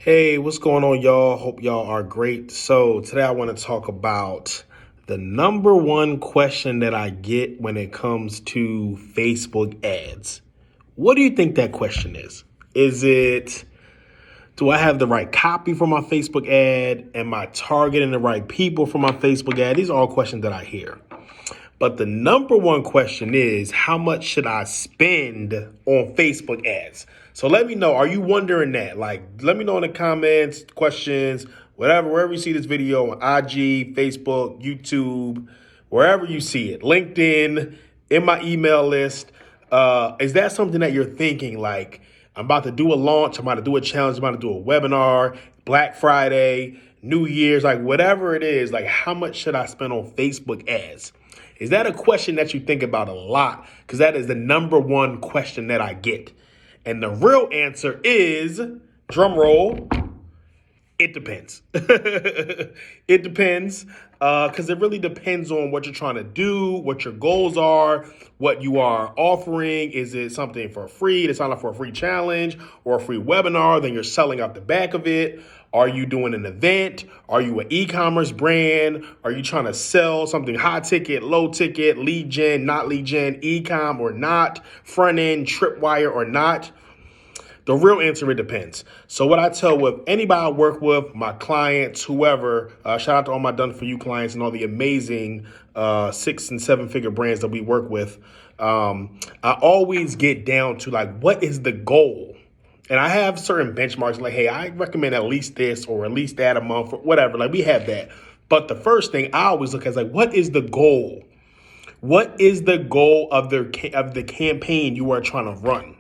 Hey, what's going on, y'all? Hope y'all are great. So, today I want to talk about the number one question that I get when it comes to Facebook ads. What do you think that question is? Is it, do I have the right copy for my Facebook ad? Am I targeting the right people for my Facebook ad? These are all questions that I hear. But the number one question is, how much should I spend on Facebook ads? So let me know, are you wondering that? Like, let me know in the comments, questions, whatever, wherever you see this video on IG, Facebook, YouTube, wherever you see it, LinkedIn, in my email list. Is that something that you're thinking like, I'm about to do a launch, I'm about to do a challenge, I'm about to do a webinar, Black Friday, New Year's, like whatever it is, like how much should I spend on Facebook ads? Is that a question that you think about a lot? Because that is the number one question that I get. And the real answer is, drum roll, it depends. It depends because it really depends on what you're trying to do, what your goals are, what you are offering. Is it something for free to sign up for a free challenge or a free webinar? Then you're selling out the back of it. Are you doing an event? Are you an e-commerce brand? Are you trying to sell something high ticket, low ticket, lead gen, not lead gen, e-com or not, front end, tripwire or not? The real answer, it depends. So what I tell with anybody I work with, my clients, whoever, shout out to all my done for you clients and all the amazing 6 and 7 figure brands that we work with. I always get down to like, what is the goal? And I have certain benchmarks like, hey, I recommend at least this or at least that a month or whatever. Like we have that. But the first thing I always look at is like, what is the goal? What is the goal of the campaign you are trying to run?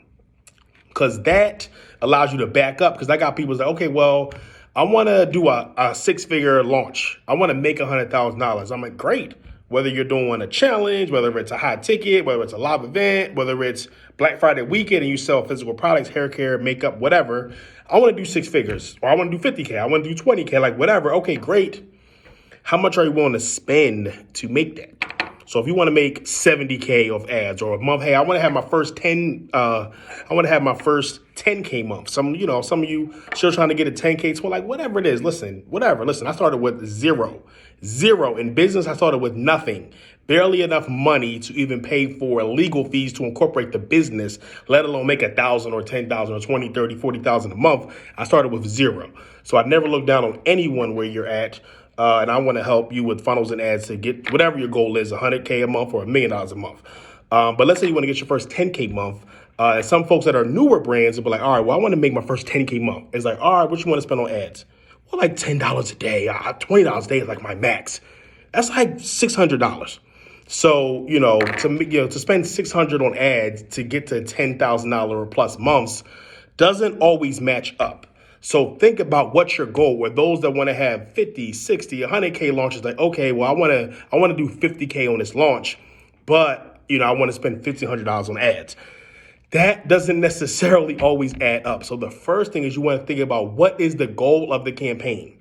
Because that allows you to back up. Because I got people like, okay, well, I want to do a 6-figure launch. I want to make $100,000. I'm like, great. Whether you're doing a challenge, whether it's a high ticket, whether it's a live event, whether it's Black Friday weekend and you sell physical products, hair care, makeup, whatever. I want to do 6 figures or I want to do 50K. I want to do 20K, like whatever. Okay, great. How much are you willing to spend to make that? So if you want to make 70K of ads or a month, hey, I want to have my first 10K month. Some of you still trying to get a 10K. So like, whatever it is, listen. I started with zero in business. I started with nothing, barely enough money to even pay for legal fees to incorporate the business, let alone make 1,000 or 10,000 or 20, 30, 40,000 a month. I started with zero. So I never look down on anyone where you're at. And I want to help you with funnels and ads to get whatever your goal is, 100K a month or $1 million a month. But let's say you want to get your first 10K month. And some folks that are newer brands will be like, all right, well, I want to make my first 10K month. It's like, all right, what you want to spend on ads? Well, like $10 a day, $20 a day is like my max. That's like $600. So, to spend $600 on ads to get to $10,000 or plus months doesn't always match up. So think about what's your goal. Where those that want to have 50, 60, 100K launches, like, okay, well, I want to do 50K on this launch, but I want to spend $1,500 on ads. That doesn't necessarily always add up. So the first thing is you want to think about what is the goal of the campaign.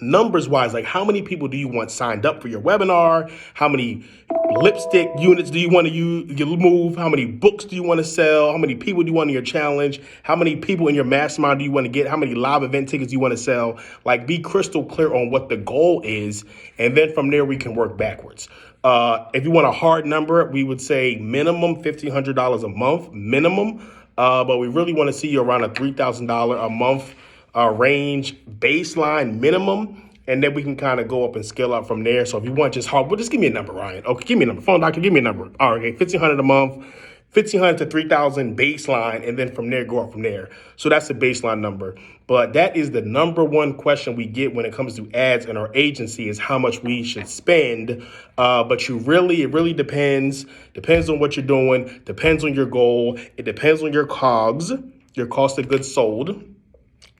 Numbers wise, like how many people do you want signed up for your webinar? How many lipstick units do you want to move? How many books do you want to sell? How many people do you want in your challenge? How many people in your mastermind do you want to get? How many live event tickets do you want to sell? Like be crystal clear on what the goal is. And then from there, we can work backwards. If you want a hard number, we would say minimum $1,500 a month, minimum. But we really want to see you around a $3,000 a month range baseline minimum, and then we can kind of go up and scale up from there. So if you want just hard, well, just give me a number, Ryan. Okay, give me a number. Phone doctor, give me a number. All right, okay, $1,500 a month, $1,500 to $3,000 baseline, and then from there, go up from there. So that's the baseline number. But that is the number one question we get when it comes to ads in our agency is how much we should spend. But it really depends on what you're doing, depends on your goal. It depends on your COGS, your cost of goods sold.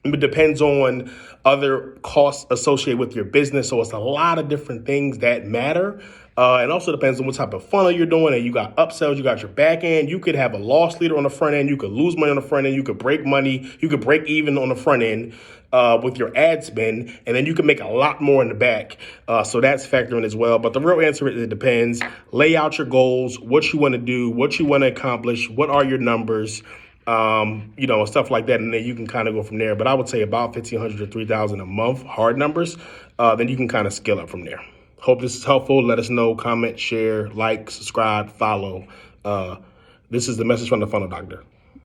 It depends on other costs associated with your business. So it's a lot of different things that matter. And also depends on what type of funnel you're doing. And you got upsells, you got your back end. You could have a loss leader on the front end. You could lose money on the front end. You could break money. You could break even on the front end with your ad spend. And then you can make a lot more in the back. So that's factoring as well. But the real answer is it depends. Lay out your goals, what you want to do, what you want to accomplish, what are your numbers. stuff like that. And then you can kind of go from there. But I would say about 1,500 to 3,000 a month, hard numbers. Then you can kind of scale up from there. Hope this is helpful. Let us know, comment, share, like, subscribe, follow. This is the message from the Funnel Doctor.